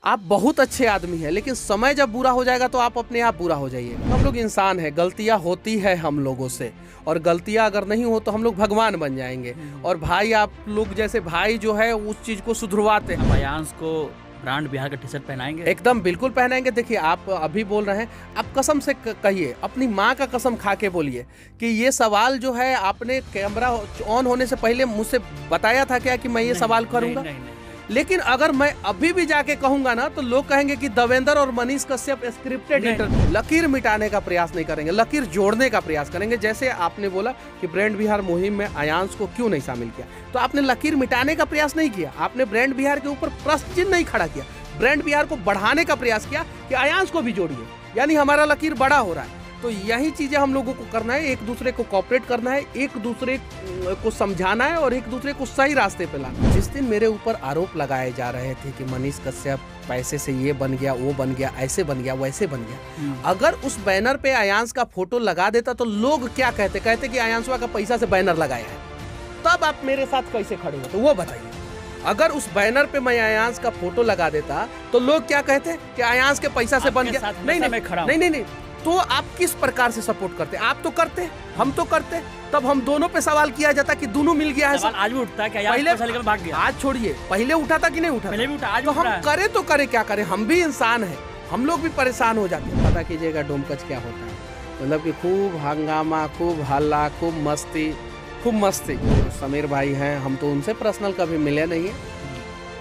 आप बहुत अच्छे आदमी हैं, लेकिन समय जब बुरा हो जाएगा तो आप अपने आप बुरा हो जाइए। हम लोग इंसान हैं, गलतियां होती है हम लोगों से, और गलतियां अगर नहीं हो तो हम लोग भगवान बन जाएंगे। और भाई आप लोग जैसे भाई जो है उस चीज़ को सुधरवाते हैं। अयांश को ब्रांड बिहार का टी शर्ट पहनाएंगे? एकदम बिल्कुल पहनाएंगे। देखिए आप अभी बोल रहे हैं, आप कसम से कहिए, अपनी माँ का कसम खा के बोलिए कि ये सवाल जो है आपने कैमरा ऑन होने से पहले मुझसे बताया था क्या कि मैं ये सवाल करूंगा? नहीं। लेकिन अगर मैं अभी भी जाके कहूंगा ना तो लोग कहेंगे कि देवेंद्र और मनीष कश्यप स्क्रिप्टेड इंटरव्यू। लकीर मिटाने का प्रयास नहीं करेंगे, लकीर जोड़ने का प्रयास करेंगे। जैसे आपने बोला कि ब्रांड बिहार मुहिम में अयांश को क्यों नहीं शामिल किया, तो आपने लकीर मिटाने का प्रयास नहीं किया, आपने ब्रांड बिहार के ऊपर प्रश्न चिन्ह नहीं खड़ा किया, ब्रांड बिहार को बढ़ाने का प्रयास किया कि अयांश को भी जोड़िए, यानी हमारा लकीर बड़ा हो रहा है। तो यही चीजें हम लोगों को करना है, एक दूसरे को कोऑपरेट करना है, एक दूसरे को समझाना है और एक दूसरे को सही रास्ते पे लाना है। जिस दिन मेरे ऊपर आरोप लगाए जा रहे थे कि मनीष कश्यप पैसे से ये बन गया, वो बन गया, ऐसे बन गया, वैसे बन गया, अगर उस बैनर पे अयांश का फोटो लगा देता तो लोग क्या कहते कि अयांशवा का पैसा से बैनर लगाया है, तब आप मेरे साथ कैसे खड़े हो? तो वो बताइए। अगर उस बैनर पे मैं अयांश का फोटो लगा देता तो लोग क्या कहते कि अयांश के पैसा से बन गया। नहीं, तो आप किस प्रकार से सपोर्ट करते? आप तो करते, हम तो करते, तब हम दोनों पे सवाल किया जाता कि दोनों मिल गया है। आज भी उठता है कि पहले भाग गया। आज छोड़िए, पहले उठा था कि नहीं उठा? पहले भी उठा, आज तो हम करे तो करे क्या करें, हम भी इंसान हैं, हम लोग भी परेशान हो जाते हैं। पता कीजिएगा डोमकच क्या होता है, मतलब कि खूब हंगामा, खूब हल्ला, खूब मस्ती। समीर भाई हैं, हम तो उनसे पर्सनल कभी मिले नहीं है।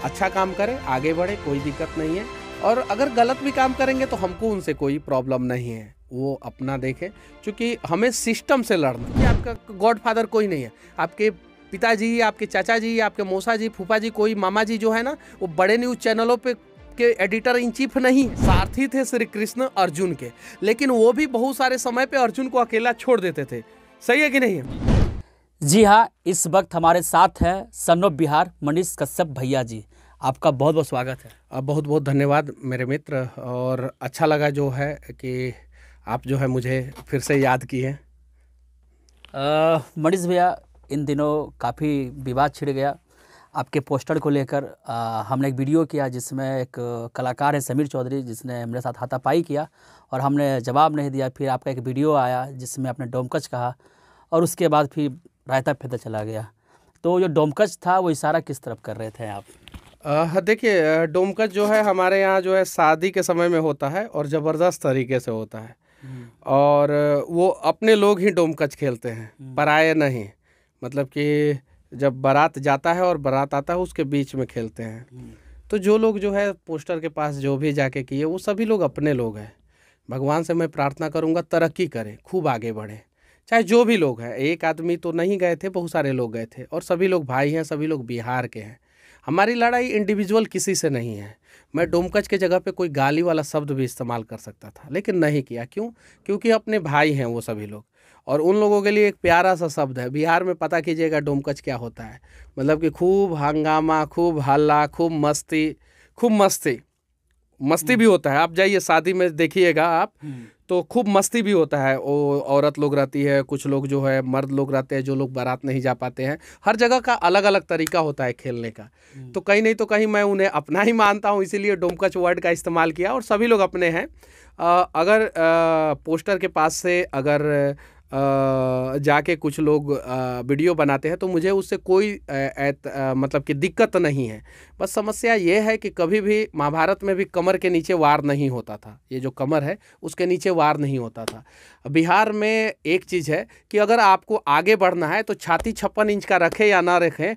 अच्छा काम करें, आगे बढ़े, कोई दिक्कत नहीं है। और अगर गलत भी काम करेंगे तो हमको उनसे कोई प्रॉब्लम नहीं है, वो अपना देखें, क्योंकि हमें सिस्टम से लड़ना है। आपका गॉडफादर कोई नहीं है, आपके पिताजी, आपके चाचा जी, आपके मौसा जी, फूफा जी, कोई मामा जी जो है ना, वो बड़े न्यूज़ चैनलों पे के एडिटर इन चीफ नहीं। सारथी थे श्री कृष्ण अर्जुन के, लेकिन वो भी बहुत सारे समय पे अर्जुन को अकेला छोड़ देते थे। सही है कि नहीं है? जी हाँ, इस वक्त हमारे साथ है सन ऑफ बिहार मनीष कश्यप भैया जी। आपका बहुत बहुत स्वागत है। बहुत बहुत धन्यवाद मेरे मित्र, और अच्छा लगा जो है कि आप जो है मुझे फिर से याद किए। मनीष भैया, इन दिनों काफ़ी विवाद छिड़ गया आपके पोस्टर को लेकर। हमने एक वीडियो किया जिसमें एक कलाकार है समीर चौधरी, जिसने मेरे साथ हाथापाई किया और हमने जवाब नहीं दिया। फिर आपका एक वीडियो आया जिसमें आपने डोमकच कहा और उसके बाद फिर रायता फेंता चला गया। तो जो डोमकच था वो इशारा किस तरफ कर रहे थे आप? देखिए, डोमकच जो है हमारे यहाँ जो है शादी के समय में होता है और ज़बरदस्त तरीके से होता है, और वो अपने लोग ही डोमकच खेलते हैं, पराये नहीं। मतलब कि जब बारात जाता है और बारात आता है उसके बीच में खेलते हैं। तो जो लोग जो है पोस्टर के पास जो भी जाके किए, वो सभी लोग अपने लोग हैं। भगवान से मैं प्रार्थना करूँगा तरक्की करें, खूब आगे बढ़े, चाहे जो भी लोग हैं। एक आदमी तो नहीं गए थे, बहुत सारे लोग गए थे, और सभी लोग भाई हैं, सभी लोग बिहार के हैं। हमारी लड़ाई इंडिविजुअल किसी से नहीं है। मैं डोमकच के जगह पे कोई गाली वाला शब्द भी इस्तेमाल कर सकता था, लेकिन नहीं किया। क्यों? क्योंकि अपने भाई हैं वो सभी लोग, और उन लोगों के लिए एक प्यारा सा शब्द है। बिहार में पता कीजिएगा डोमकच क्या होता है, मतलब कि खूब हंगामा, खूब हल्ला, खूब मस्ती भी होता है। आप जाइए शादी में देखिएगा आप, तो खूब मस्ती भी होता है। वो औरत लोग रहती है, कुछ लोग जो है मर्द लोग रहते हैं, जो लोग बारात नहीं जा पाते हैं। हर जगह का अलग अलग तरीका होता है खेलने का। तो कहीं नहीं तो कहीं मैं उन्हें अपना ही मानता हूँ, इसीलिए डोमकच वर्ड का इस्तेमाल किया, और सभी लोग अपने हैं। अगर पोस्टर के पास से अगर जाके कुछ लोग वीडियो बनाते हैं तो मुझे उससे कोई मतलब कि दिक्कत नहीं है। बस समस्या ये है कि कभी भी महाभारत में भी कमर के नीचे वार नहीं होता था। ये जो कमर है उसके नीचे वार नहीं होता था। बिहार में एक चीज़ है कि अगर आपको आगे बढ़ना है तो छाती 56 इंच का रखें या ना रखें,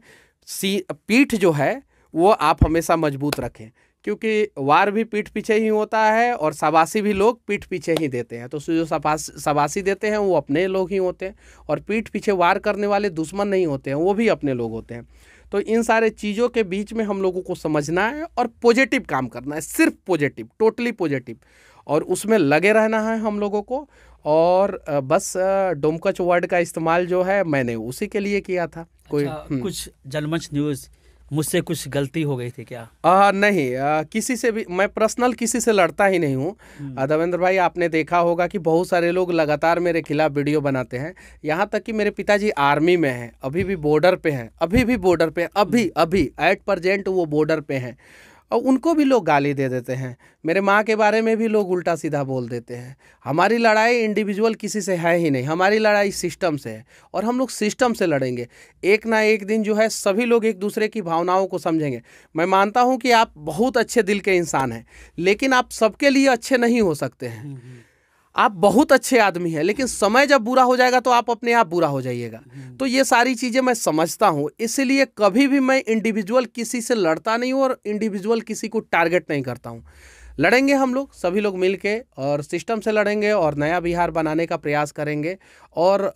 पीठ जो है वो आप हमेशा मजबूत रखें, क्योंकि वार भी पीठ पीछे ही होता है और शाबाशी भी लोग पीठ पीछे ही देते हैं। तो जो शाबाशी देते हैं वो अपने लोग ही होते हैं, और पीठ पीछे वार करने वाले दुश्मन नहीं होते हैं, वो भी अपने लोग होते हैं। तो इन सारे चीज़ों के बीच में हम लोगों को समझना है और पॉजिटिव काम करना है, सिर्फ पॉजिटिव, टोटली पॉजिटिव, और उसमें लगे रहना है हम लोगों को। और बस डोमकच वर्ड का इस्तेमाल जो है मैंने उसी के लिए किया था। कुछ जनमंच न्यूज़ मुझसे कुछ गलती हो गई थी क्या? नहीं, किसी से भी मैं पर्सनल किसी से लड़ता ही नहीं हूँ। देवेंद्र भाई, आपने देखा होगा कि बहुत सारे लोग लगातार मेरे खिलाफ वीडियो बनाते हैं। यहाँ तक कि मेरे पिताजी आर्मी में हैं, अभी भी बॉर्डर पे हैं, अभी एट प्रेजेंट वो बॉर्डर पे हैं, और उनको भी लोग गाली दे देते हैं। मेरे माँ के बारे में भी लोग उल्टा सीधा बोल देते हैं। हमारी लड़ाई इंडिविजुअल किसी से है ही नहीं, हमारी लड़ाई सिस्टम से है और हम लोग सिस्टम से लड़ेंगे। एक ना एक दिन जो है सभी लोग एक दूसरे की भावनाओं को समझेंगे। मैं मानता हूँ कि आप बहुत अच्छे दिल के इंसान हैं, लेकिन आप सबके लिए अच्छे नहीं हो सकते हैं। आप बहुत अच्छे आदमी हैं, लेकिन समय जब बुरा हो जाएगा तो आप अपने आप बुरा हो जाइएगा। तो ये सारी चीज़ें मैं समझता हूँ, इसलिए कभी भी मैं इंडिविजुअल किसी से लड़ता नहीं हूँ और इंडिविजुअल किसी को टारगेट नहीं करता हूँ। लड़ेंगे हम लोग सभी लोग मिल के और सिस्टम से लड़ेंगे और नया बिहार बनाने का प्रयास करेंगे। और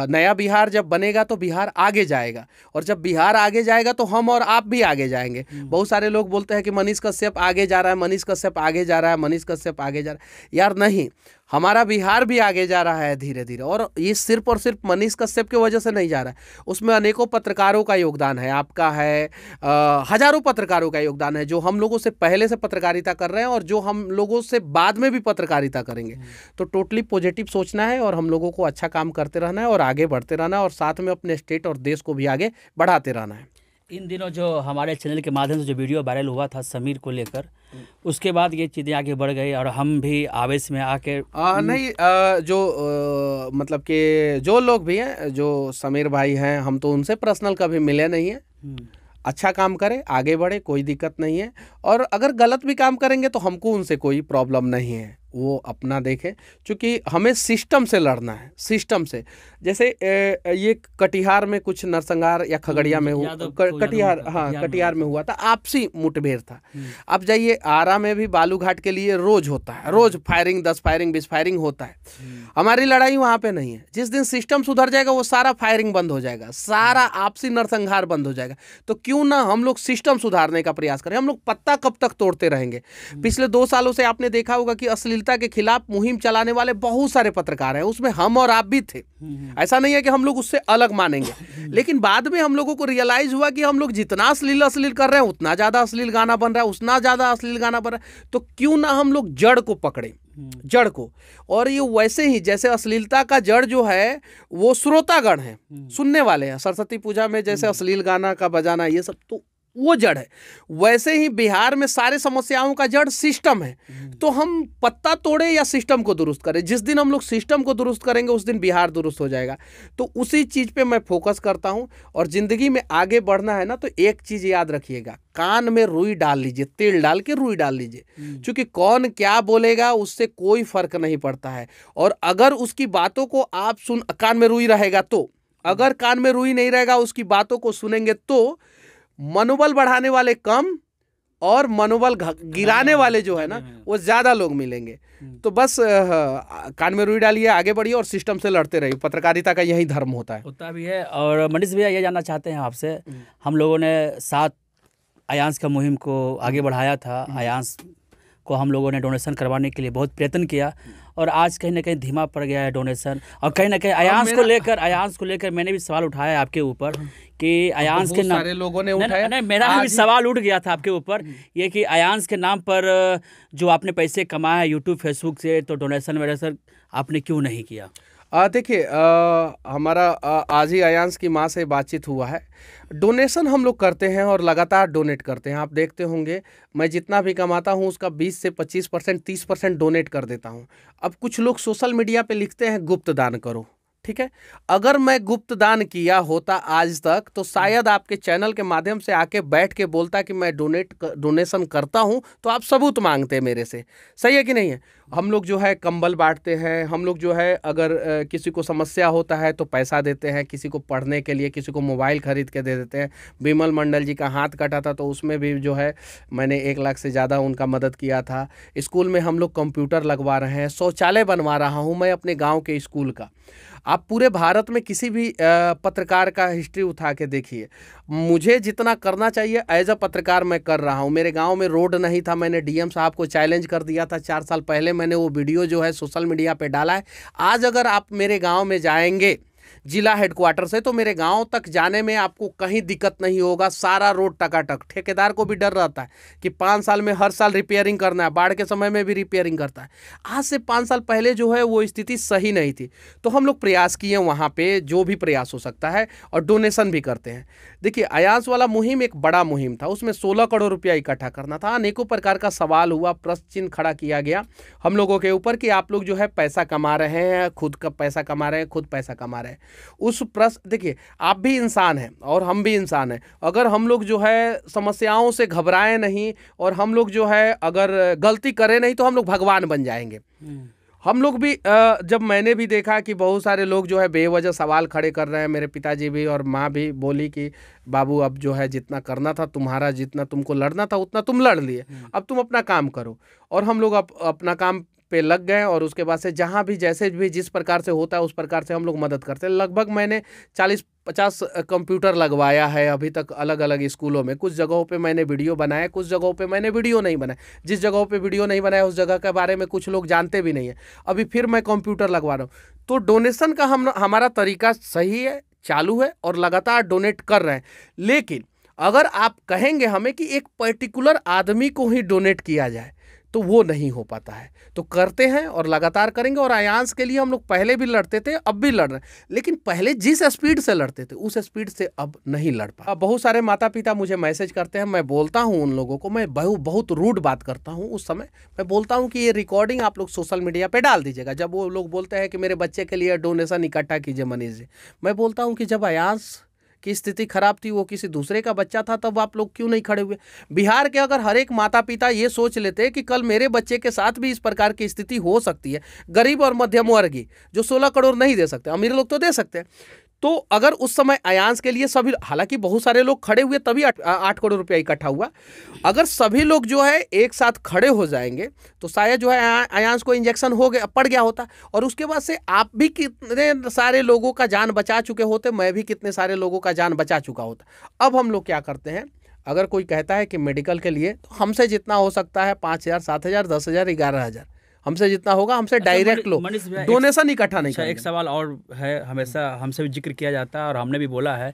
नया बिहार जब बनेगा तो बिहार आगे जाएगा, और जब बिहार आगे जाएगा तो हम और आप भी आगे जाएंगे। बहुत सारे लोग बोलते हैं कि मनीष कश्यप आगे जा रहा है, मनीष कश्यप आगे जा रहा है, मनीष कश्यप आगे जा रहा है। यार नहीं, हमारा बिहार भी आगे जा रहा है धीरे धीरे, और ये सिर्फ और सिर्फ मनीष कश्यप की वजह से नहीं जा रहा है। उसमें अनेकों पत्रकारों का योगदान है, आपका है, हजारों पत्रकारों का योगदान है जो हम लोगों से पहले से पत्रकारिता कर रहे हैं और जो हम लोगों से बाद में भी पत्रकारिता करेंगे। तो टोटली पॉजिटिव सोचना है और हम लोगों को अच्छा काम करते रहना है और आगे बढ़ते रहना है और साथ में अपने स्टेट और देश को भी आगे बढ़ाते रहना है। इन दिनों जो हमारे चैनल के माध्यम से जो वीडियो वायरल हुआ था समीर को लेकर, उसके बाद ये चीज़ें आगे बढ़ गई और हम भी आवेश में आके नहीं, मतलब कि जो लोग भी हैं, जो समीर भाई हैं, हम तो उनसे पर्सनल कभी मिले नहीं हैं। अच्छा काम करें, आगे बढ़े, कोई दिक्कत नहीं है। और अगर गलत भी काम करेंगे तो हमको उनसे कोई प्रॉब्लम नहीं है, वो अपना देखें, क्योंकि हमें सिस्टम से लड़ना है, सिस्टम से। जैसे ये कटिहार में कुछ नरसंहार या खगड़िया में हुआ, कटिहार, हाँ कटिहार में हुआ था, आपसी मुठभेड़ था। अब जाइए आरा में भी बालूघाट के लिए रोज होता है, रोज फायरिंग, 10 फायरिंग 20 फायरिंग होता है। हमारी लड़ाई वहाँ पे नहीं है। जिस दिन सिस्टम सुधर जाएगा वो सारा फायरिंग बंद हो जाएगा, सारा आपसी नरसंहार बंद हो जाएगा। तो क्यों ना हम लोग सिस्टम सुधारने का प्रयास करें। हम लोग पत्ता कब तक तोड़ते रहेंगे। पिछले 2 सालों से आपने देखा होगा कि अश्लीलता के खिलाफ मुहिम चलाने वाले बहुत सारे पत्रकार हैं, उसमें हम और आप भी थे। ऐसा नहीं है कि हम लोग उससे अलग मानेंगे, लेकिन बाद में हम लोगों को रियलाइज हुआ कि हम लोग जितना अश्लील कर रहे हैं उतना ज्यादा अश्लील गाना बन रहा है, उतना ज्यादा अश्लील गाना बन रहा है। तो क्यों ना हम लोग जड़ को पकड़े, जड़ को। और ये वैसे ही जैसे अश्लीलता का जड़ जो है वो श्रोतागण है, सुनने वाले हैं। सरस्वती पूजा में जैसे अश्लील गाना का बजाना, ये सब तो वो जड़ है, वैसे ही बिहार में सारे समस्याओं का जड़ सिस्टम है। तो हम पत्ता तोड़े या सिस्टम को दुरुस्त करें। जिस दिन हम लोग सिस्टम को दुरुस्त करेंगे उस दिन बिहार दुरुस्त हो जाएगा। तो उसी चीज़ पे मैं फोकस करता हूं। और ज़िंदगी में आगे बढ़ना है ना, तो एक चीज़ याद रखिएगा, कान में रुई डाल लीजिए, तेल डाल के रुई डाल लीजिए, क्योंकि कौन क्या बोलेगा उससे कोई फर्क नहीं पड़ता है। और अगर उसकी बातों को आप कान में रुई रहेगा तो, अगर कान में रुई नहीं रहेगा उसकी बातों को सुनेंगे तो मनोबल बढ़ाने वाले कम और मनोबल गिराने वाले जो है ना वो ज्यादा लोग मिलेंगे। तो बस कान में रुई डालिए, आगे बढ़िए और सिस्टम से लड़ते रहिए। पत्रकारिता का यही धर्म होता भी है। और मनीष भैया ये जानना चाहते हैं आपसे, हम लोगों ने साथ आयांश का मुहिम को आगे बढ़ाया था, आयांश को हम लोगों ने डोनेशन करवाने के लिए बहुत प्रयत्न किया और आज कहीं ना कहीं धीमा पड़ गया है डोनेशन। और कहीं ना कहीं आयांश को लेकर मैंने भी सवाल उठाया है आपके ऊपर कि आयांश के नाम, सारे लोगों ने उठाया। नहीं, मेरा भी सवाल उठ गया था आपके ऊपर, ये कि आयांश के नाम पर जो आपने पैसे कमाए यूट्यूब फेसबुक से, तो डोनेशन वगैरह सर आपने क्यों नहीं किया? देखिए, हमारा आज ही आयांश की माँ से बातचीत हुआ है। डोनेशन हम लोग करते हैं और लगातार डोनेट करते हैं। आप देखते होंगे मैं जितना भी कमाता हूं उसका 20 से 25%, 30% डोनेट कर देता हूं। अब कुछ लोग सोशल मीडिया पे लिखते हैं गुप्त दान करो, ठीक है। अगर मैं गुप्त दान किया होता आज तक तो शायद आपके चैनल के माध्यम से आके बैठ के बोलता कि मैं डोनेशन करता हूं, तो आप सबूत मांगते मेरे से। सही है कि नहीं है? हम लोग जो है कंबल बांटते हैं, हम लोग जो है अगर किसी को समस्या होता है तो पैसा देते हैं, किसी को पढ़ने के लिए, किसी को मोबाइल खरीद के दे देते हैं। विमल मंडल जी का हाथ कटा था तो उसमें भी जो है मैंने 1 लाख से ज़्यादा उनका मदद किया था। स्कूल में हम लोग कंप्यूटर लगवा रहे हैं, शौचालय बनवा रहा हूँ मैं अपने गाँव के स्कूल का। आप पूरे भारत में किसी भी पत्रकार का हिस्ट्री उठा के देखिए, मुझे जितना करना चाहिए एज अ पत्रकार मैं कर रहा हूँ। मेरे गांव में रोड नहीं था, मैंने डीएम साहब को चैलेंज कर दिया था 4 साल पहले, मैंने वो वीडियो जो है सोशल मीडिया पे डाला है। आज अगर आप मेरे गांव में जाएंगे जिला हेडक्वार्टर से, तो मेरे गांव तक जाने में आपको कहीं दिक्कत नहीं होगा। सारा रोड टकाटक। ठेकेदार को भी डर रहता है कि 5 साल में हर साल रिपेयरिंग करना है, बाढ़ के समय में भी रिपेयरिंग करता है। आज से 5 साल पहले जो है वो स्थिति सही नहीं थी, तो हम लोग प्रयास किए वहाँ पे जो भी प्रयास हो सकता है, और डोनेशन भी करते हैं। देखिए, अयांश वाला मुहिम एक बड़ा मुहिम था, उसमें 16 करोड़ रुपया इकट्ठा करना था। अनेकों प्रकार का सवाल हुआ, प्रश्न चिन्ह खड़ा किया गया हम लोगों के ऊपर कि आप लोग जो है पैसा कमा रहे हैं, खुद का पैसा कमा रहे हैं, खुद पैसा कमा रहे हैं। उस प्रश्न, देखिए आप भी इंसान हैं और हम भी इंसान हैं। अगर हम लोग जो है समस्याओं से घबराएं नहीं, और हम लोग जो है अगर गलती करें नहीं, तो हम लोग भगवान बन जाएंगे। हम लोग भी जब मैंने भी देखा कि बहुत सारे लोग जो है बेवजह सवाल खड़े कर रहे हैं, मेरे पिताजी भी और माँ भी बोली कि बाबू अब जो है जितना करना था तुम्हारा, जितना तुमको लड़ना था उतना तुम लड़ लिए, अब तुम अपना काम करो। और हम लोग अपना काम पे लग गए, और उसके बाद से जहाँ भी जैसे भी जिस प्रकार से होता है उस प्रकार से हम लोग मदद करते हैं। लगभग मैंने 40-50 कंप्यूटर लगवाया है अभी तक अलग अलग स्कूलों में। कुछ जगहों पे मैंने वीडियो बनाया, कुछ जगहों पे मैंने वीडियो नहीं बनाया। जिस जगहों पे वीडियो नहीं बनाया उस जगह के बारे में कुछ लोग जानते भी नहीं है। अभी फिर मैं कंप्यूटर लगवा रहा हूँ। तो डोनेशन का हमारा तरीका सही है, चालू है, और लगातार डोनेट कर रहे हैं। लेकिन अगर आप कहेंगे हमें कि एक पर्टिकुलर आदमी को ही डोनेट किया जाए, तो वो नहीं हो पाता है। तो करते हैं और लगातार करेंगे। और अयांश के लिए हम लोग पहले भी लड़ते थे, अब भी लड़ रहे हैं, लेकिन पहले जिस स्पीड से लड़ते थे उस स्पीड से अब नहीं लड़ पा। बहुत सारे माता पिता मुझे मैसेज करते हैं, मैं बोलता हूं उन लोगों को, मैं बहुत रूड बात करता हूं उस समय। मैं बोलता हूं कि ये रिकॉर्डिंग आप लोग सोशल मीडिया पे डाल दीजिएगा। जब वो लोग बोलते हैं कि मेरे बच्चे के लिए डोनेशन इकट्ठा कीजिए मनीष जी, मैं बोलता हूँ कि जब अयांश की स्थिति खराब थी, वो किसी दूसरे का बच्चा था, तब आप लोग क्यों नहीं खड़े हुए? बिहार के अगर हर एक माता पिता ये सोच लेते कि कल मेरे बच्चे के साथ भी इस प्रकार की स्थिति हो सकती है, गरीब और मध्यम वर्गीय जो 16 करोड़ नहीं दे सकते, अमीर लोग तो दे सकते हैं, तो अगर उस समय अयांश के लिए सभी, हालांकि बहुत सारे लोग खड़े हुए तभी 8 करोड़ रुपया इकट्ठा हुआ, अगर सभी लोग जो है एक साथ खड़े हो जाएंगे तो शायद जो है अयांश को इंजेक्शन हो गया, पड़ गया होता, और उसके बाद से आप भी कितने सारे लोगों का जान बचा चुके होते, मैं भी कितने सारे लोगों का जान बचा चुका होता। अब हम लोग क्या करते हैं, अगर कोई कहता है कि मेडिकल के लिए, तो हमसे जितना हो सकता है 5,000, 7,000, 10,000, 11,000, हमसे जितना होगा हमसे डायरेक्ट लो, डोनेशन इकट्ठा नहीं करेंगे। एक सवाल और है, हमेशा हमसे भी जिक्र किया जाता है और हमने भी बोला है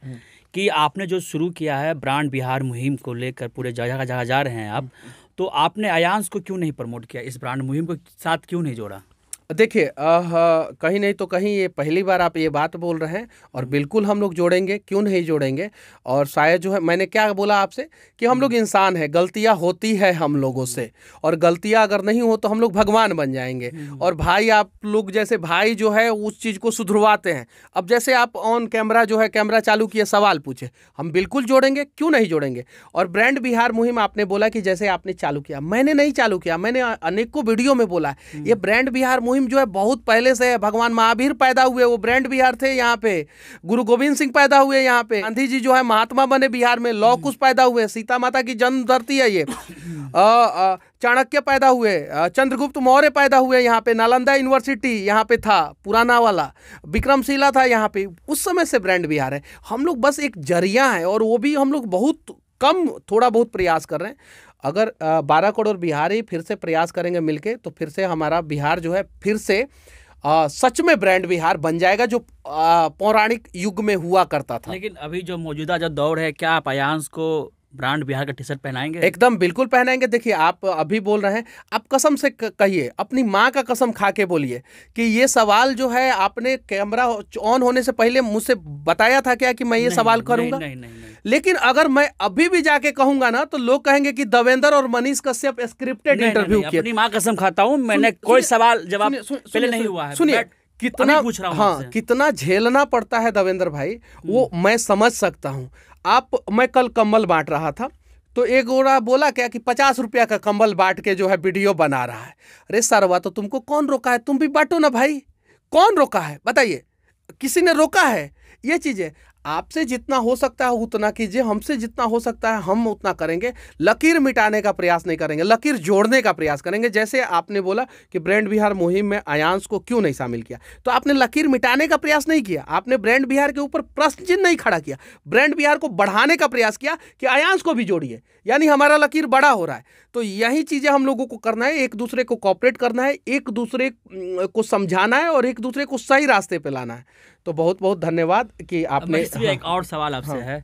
कि आपने जो शुरू किया है ब्रांड बिहार मुहिम को लेकर, पूरे जगह जगह जा रहे हैं आप, तो आपने अयांश को क्यों नहीं प्रमोट किया, इस ब्रांड मुहिम को साथ क्यों नहीं जोड़ा? देखिए, कहीं नहीं तो कहीं ये पहली बार आप ये बात बोल रहे हैं, और बिल्कुल हम लोग जोड़ेंगे, क्यों नहीं जोड़ेंगे। और शायद जो है, मैंने क्या बोला आपसे कि हम लोग इंसान हैं, गलतियां होती है हम लोगों से, और गलतियां अगर नहीं हो तो हम लोग भगवान बन जाएंगे। और भाई, आप लोग जैसे भाई जो है उस चीज़ को सुधरवाते हैं। अब जैसे आप ऑन कैमरा जो है, कैमरा चालू किए, सवाल पूछे, हम बिल्कुल जोड़ेंगे, क्यों नहीं जोड़ेंगे। और ब्रांड बिहार मुहिम आपने बोला कि जैसे आपने चालू किया, मैंने नहीं चालू किया, मैंने अनेकों वीडियो में बोला ये ब्रांड बिहार मुहिम जो है बहुत पहले से है। भगवान महावीर पैदा हुए वो ब्रांड बिहार थे, यहाँ पे गुरु गोविंद सिंह पैदा हुए, यहाँ पे गांधी जी जो है महात्मा बने बिहार में, लौह कुश पैदा हुए, सीता माता की जन्म धरती है ये, चाणक्य पैदा हुए, चंद्रगुप्त मौर्य पैदा हुए, यहाँ पे नालंदा यूनिवर्सिटी यहाँ पे था पुराना वाला, विक्रमशिला था यहाँ पे, उस समय से ब्रांड बिहार है। हम लोग बस एक जरिया है, और वो भी हम लोग बहुत कम, थोड़ा बहुत प्रयास कर रहे हैं। अगर 12 करोड़ बिहारी फिर से प्रयास करेंगे मिलके, तो फिर से हमारा बिहार जो है फिर से सच में ब्रांड बिहार बन जाएगा, जो पौराणिक युग में हुआ करता था। लेकिन अभी जो मौजूदा जो दौर है, क्या आप अयांश को ब्रांड बिहार का टी शर्ट पहनाएंगे? एकदम बिल्कुल पहनाएंगे। देखिए, आप अभी बोल रहे हैं, आप कसम से कहिए, अपनी माँ का कसम खा के बोलिए कि ये सवाल जो है आपने कैमरा ऑन होने से पहले मुझसे बताया था क्या कि मैं ये सवाल करूंगा? नहीं। लेकिन अगर मैं अभी भी जाके कहूंगा ना, तो लोग कहेंगे कि देवेंद्र और मनीष कश्यप स्क्रिप्टेड इंटरव्यू किया। अपनी माँ कसम खाता हूँ, मैंने कोई सवाल जवाब पहले नहीं हुआ है। सुनिए, कितना पूछ रहा हूँ, हाँ, कितना झेलना पड़ता है देवेंद्र भाई, वो मैं समझ सकता हूँ। मैं कल कंबल बांट रहा था, तो एक गोरा बोला क्या कि 50 रुपया का कंबल बांट के जो है वीडियो बना रहा है। अरे सरवा, तो तुमको कौन रोका है? तुम भी बांटो ना भाई, कौन रोका है बताइए? किसी ने रोका है? ये चीजें आपसे जितना हो सकता है उतना कीजिए, हमसे जितना हो सकता है हम उतना करेंगे। लकीर मिटाने का प्रयास नहीं करेंगे, लकीर जोड़ने का प्रयास करेंगे। जैसे आपने बोला कि ब्रांड बिहार मुहिम में अयांश को क्यों नहीं शामिल किया, तो आपने लकीर मिटाने का प्रयास नहीं किया, आपने ब्रांड बिहार के ऊपर प्रश्न चिन्ह नहीं खड़ा किया, ब्रांड बिहार को बढ़ाने का प्रयास किया कि अयांश को भी जोड़िए, यानी हमारा लकीर बड़ा हो रहा है। तो यही चीज़ें हम लोगों को करना है, एक दूसरे को कोऑपरेट करना है, एक दूसरे को समझाना है और एक दूसरे को सही रास्ते पे लाना है। तो बहुत बहुत धन्यवाद कि आपने। एक और सवाल आपसे है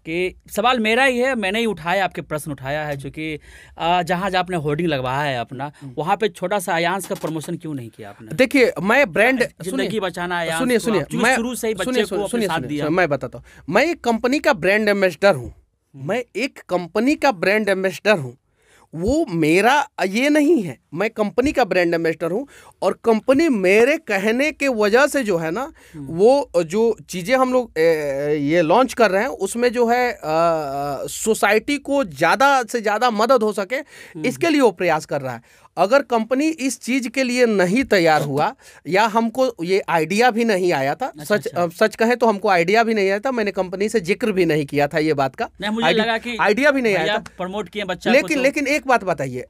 कि सवाल मेरा ही है, मैंने ही उठाया, आपके प्रश्न उठाया है, जो कि जहाँ जहाँ आपने होर्डिंग लगवाया है अपना, वहाँ पे छोटा सा आयांश का प्रमोशन क्यों नहीं किया आपने? देखिए, मैं ब्रांड जिंदगी बचाना आयांश, सुनिए मैं शुरू से ही बच्चे को अपने साथ दिया। मैं बताता हूँ, मैं एक कंपनी का ब्रांड एम्बेसडर हूँ। मैं एक कंपनी का ब्रांड एम्बेसडर हूँ, वो मेरा ये नहीं है। मैं कंपनी का ब्रांड एम्बेसडर हूँ और कंपनी मेरे कहने के वजह से जो है ना, वो जो चीज़ें हम लोग ये लॉन्च कर रहे हैं उसमें जो है सोसाइटी को ज़्यादा से ज़्यादा मदद हो सके, इसके लिए वो प्रयास कर रहा है। अगर कंपनी इस चीज़ के लिए नहीं तैयार हुआ या हमको ये आइडिया भी नहीं आया था, सच कहें तो हमको आइडिया भी नहीं आया था, मैंने कंपनी से जिक्र भी नहीं किया था ये बात का, मुझे लगा कि आइडिया भी नहीं आया था, प्रमोट किए बच्चा। लेकिन एक बात बताइए,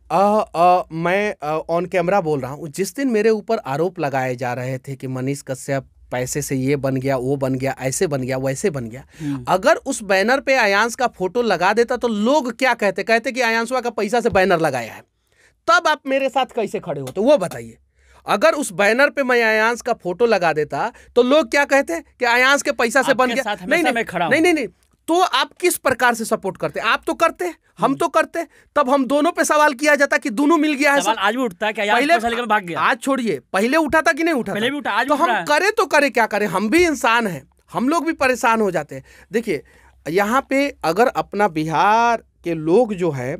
मैं ऑन कैमरा बोल रहा हूँ, जिस दिन मेरे ऊपर आरोप लगाए जा रहे थे कि मनीष कश्यप पैसे से ये बन गया, वो बन गया, ऐसे बन गया, वैसे बन गया, अगर उस बैनर पे आयांश का फोटो लगा देता तो लोग क्या कहते कि आयांशवा का पैसा से बैनर लगाया है, तब आप मेरे साथ कैसे खड़े होते, वो बताइए। अगर उस बैनर पे मैं आयांश का फोटो लगा देता तो लोग क्या कहते कि आयांश के पैसा से बन गया। नहीं, तो आप किस प्रकार से सपोर्ट करते? आप तो करते, हम तो करते, तब हम दोनों पे सवाल किया जाता कि दोनों मिल गया है। सवाल आज भी उठता है कि पहले भाग गया। आज छोड़िए, पहले उठा था कि नहीं उठा? पहले भी उठा, आज तो हम करे तो करे क्या करें, हम भी इंसान हैं, हम लोग भी परेशान हो जाते हैं। देखिए, यहाँ पे अगर अपना बिहार के लोग जो है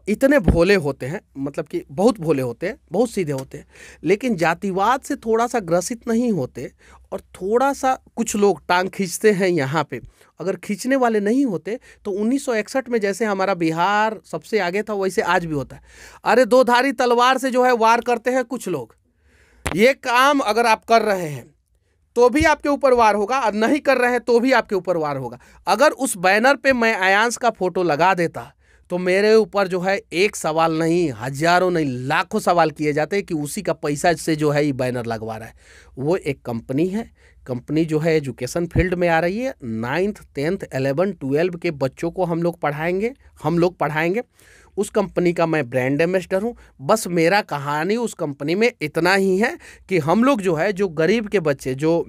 इतने भोले होते हैं, मतलब कि बहुत भोले होते हैं, बहुत सीधे होते हैं, लेकिन जातिवाद से थोड़ा सा ग्रसित नहीं होते और थोड़ा सा कुछ लोग टांग खींचते हैं यहाँ पे। अगर खींचने वाले नहीं होते तो 1961 में जैसे हमारा बिहार सबसे आगे था, वैसे आज भी होता है। अरे दो धारी तलवार से जो है वार करते हैं कुछ लोग। ये काम अगर आप कर रहे हैं तो भी आपके ऊपर वार होगा, और नहीं कर रहे हैं तो भी आपके ऊपर वार होगा। अगर उस बैनर पे मैं आयांश का फोटो लगा देता तो मेरे ऊपर जो है एक सवाल नहीं, हजारों नहीं, लाखों सवाल किए जाते कि उसी का पैसा से जो है ये बैनर लगवा रहा है। वो एक कंपनी है, कंपनी जो है एजुकेशन फील्ड में आ रही है। 9th 10th 11th 12 के बच्चों को हम लोग पढ़ाएंगे। उस कंपनी का मैं ब्रांड एम्बेसडर हूँ। बस मेरा कहानी उस कंपनी में इतना ही है कि हम लोग जो है, जो गरीब के बच्चे, जो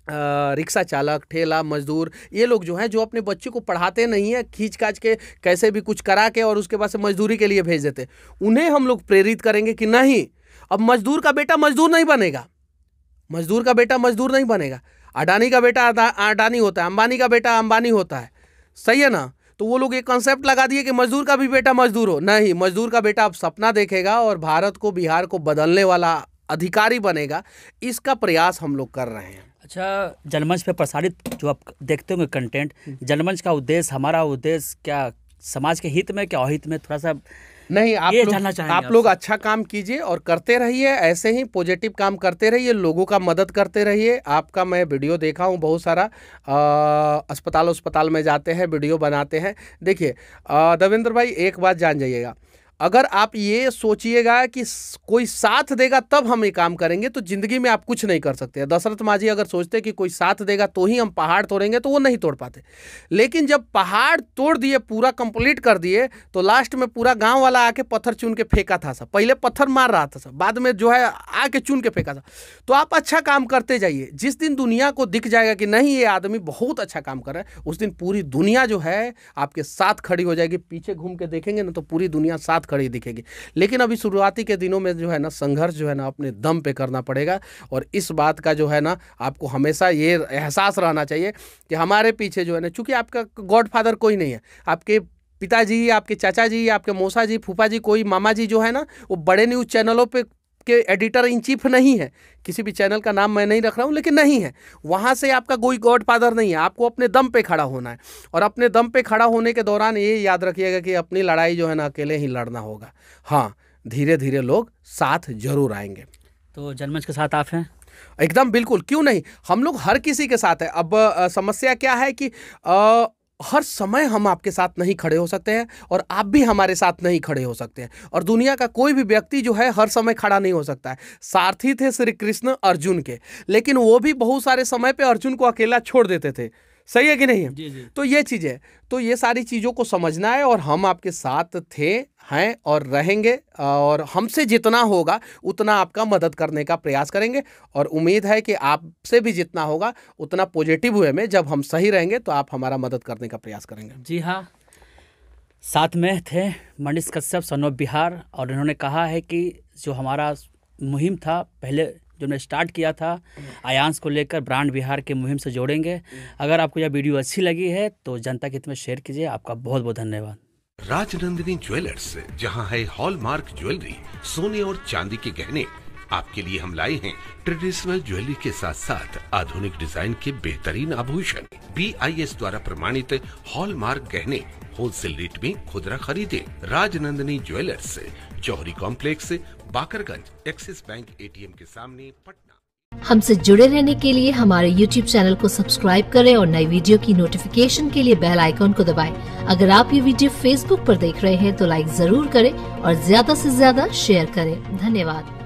रिक्शा चालक, ठेला मजदूर, ये लोग जो हैं, जो अपने बच्चे को पढ़ाते नहीं है, खींच काच के कैसे भी कुछ करा के और उसके बाद से मजदूरी के लिए भेज देते, उन्हें हम लोग प्रेरित करेंगे कि नहीं, अब मजदूर का बेटा मजदूर नहीं बनेगा, मजदूर का बेटा मजदूर नहीं बनेगा। अडानी का बेटा अडानी होता है, अंबानी का बेटा अंबानी होता है, सही है ना? तो वो लोग एक कॉन्सेप्ट लगा दिए कि मजदूर का भी बेटा मजदूर हो। नहीं, मजदूर का बेटा अब सपना देखेगा और भारत को, बिहार को बदलने वाला अधिकारी बनेगा। इसका प्रयास हम लोग कर रहे हैं। अच्छा, जनमंच पे प्रसारित जो आप देखते होंगे कंटेंट, जनमंच का उद्देश्य, हमारा उद्देश्य क्या समाज के हित में, क्या अहित में, थोड़ा सा नहीं, आप लोग अच्छा काम कीजिए और करते रहिए, ऐसे ही पॉजिटिव काम करते रहिए, लोगों का मदद करते रहिए। आपका मैं वीडियो देखा हूँ बहुत सारा, अस्पताल में जाते हैं, वीडियो बनाते हैं। देखिए देवेंद्र भाई, एक बात जान जाइएगा, अगर आप ये सोचिएगा कि कोई साथ देगा तब हम ये काम करेंगे तो जिंदगी में आप कुछ नहीं कर सकते। दशरथ माझी अगर सोचते कि कोई साथ देगा तो ही हम पहाड़ तोड़ेंगे, तो वो नहीं तोड़ पाते। लेकिन जब पहाड़ तोड़ दिए, पूरा कंप्लीट कर दिए, तो लास्ट में पूरा गांव वाला आके पत्थर चुन के फेंका था सब। पहले पत्थर मार रहा था सब, बाद में जो है आके चुन के फेंका था। तो आप अच्छा काम करते जाइए। जिस दिन दुनिया को दिख जाएगा कि नहीं ये आदमी बहुत अच्छा काम कर रहा है, उस दिन पूरी दुनिया जो है आपके साथ खड़ी हो जाएगी। पीछे घूम के देखेंगे ना तो पूरी दुनिया साथ खड़ी दिखेगी। लेकिन अभी शुरुआती के दिनों में जो है ना, संघर्ष जो है ना अपने दम पे करना पड़ेगा। और इस बात का जो है ना आपको हमेशा ये एहसास रहना चाहिए कि हमारे पीछे जो है ना, चूंकि आपका गॉडफादर कोई नहीं है, आपके पिताजी, आपके चाचा जी, आपके मौसा जी, फूफा जी, कोई मामा जी जो है ना, वो बड़े न्यूज़ चैनलों पे के एडिटर इन चीफ नहीं है। किसी भी चैनल का नाम मैं नहीं रख रहा हूँ, लेकिन नहीं है, वहाँ से आपका कोई गॉडफादर नहीं है। आपको अपने दम पे खड़ा होना है, और अपने दम पे खड़ा होने के दौरान ये याद रखिएगा कि अपनी लड़ाई जो है ना अकेले ही लड़ना होगा। हाँ, धीरे धीरे लोग साथ जरूर आएंगे। तो जनमंच के साथ आप हैं? एकदम बिल्कुल, क्यों नहीं, हम लोग हर किसी के साथ है। अब समस्या क्या है कि हर समय हम आपके साथ नहीं खड़े हो सकते हैं, और आप भी हमारे साथ नहीं खड़े हो सकते हैं, और दुनिया का कोई भी व्यक्ति जो है हर समय खड़ा नहीं हो सकता है। सारथी थे श्री कृष्ण अर्जुन के, लेकिन वो भी बहुत सारे समय पे अर्जुन को अकेला छोड़ देते थे। सही है कि नहीं है? जी जी। तो ये चीज़ है, तो ये सारी चीज़ों को समझना है और हम आपके साथ थे, हैं और रहेंगे, और हमसे जितना होगा उतना आपका मदद करने का प्रयास करेंगे। और उम्मीद है कि आपसे भी जितना होगा उतना पॉजिटिव वे में, जब हम सही रहेंगे तो आप हमारा मदद करने का प्रयास करेंगे। जी हाँ, साथ में थे मनीष कश्यप सन ऑफ बिहार, और इन्होंने कहा है कि जो हमारा मुहिम था पहले जो हमने स्टार्ट किया था आयांश को लेकर, ब्रांड बिहार के मुहिम से जोड़ेंगे। अगर आपको यह वीडियो अच्छी लगी है तो जनता के हित में शेयर कीजिए। आपका बहुत बहुत धन्यवाद। राजनंदिनी ज्वेलर्स, जहां है हॉलमार्क ज्वेलरी, सोने और चांदी के गहने। आपके लिए हम लाए हैं ट्रेडिशनल ज्वेलरी के साथ साथ आधुनिक डिजाइन के बेहतरीन आभूषण। BIS द्वारा प्रमाणित हॉलमार्क गहने होलसेल रेट में खुदरा खरीदे। Rajnandini jewellers, Jauhari complex, Bakarganj, Axis bank ATM के सामने, पटना। हमसे जुड़े रहने के लिए हमारे YouTube चैनल को सब्सक्राइब करें और नई वीडियो की नोटिफिकेशन के लिए बेल आइकॉन को दबाएं। अगर आप ये वीडियो Facebook पर देख रहे हैं तो लाइक जरूर करें और ज्यादा से ज्यादा शेयर करें। धन्यवाद।